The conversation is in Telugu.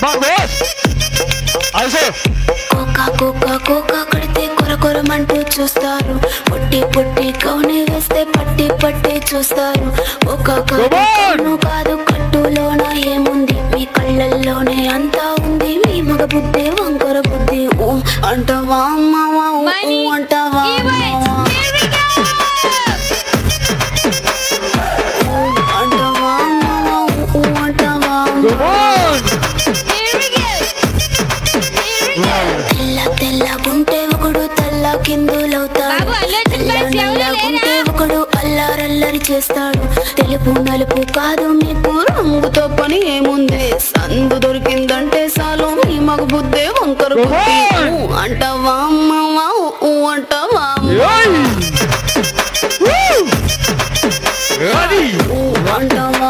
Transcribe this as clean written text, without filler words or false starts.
కోకా కోకా కోకా కడితే కొర కొరమంటూ చూస్తారు, పొట్టి పొట్టి కౌని వేస్తే పట్టి పట్టి చూస్తారు. కోకా కాదు కాదు కట్టులోన ఏముంది, మీ కళ్ళల్లోనే అంతా ఉంది, మీ మగ బుద్ధి వంకర బుద్ధి. అంటవా అమ్మవా అంటవా అంటవా అంటవా తెల్ల తెల్లగుంటే ఒకడు తెల్ల కిందులవుతాడు, తెల్ల నల్లగుంటే ఒకడు అల్లారల్లరి చేస్తాడు. తెలుపు నలుపు కాదు మీకు రంగుతో పని ఏముంది, సందు దొరికిందంటే చాలు మీ మగ బుద్ధే వంకర బుద్ధి. అంటవా అమ్మవా అంటవా అంటవా అంటవా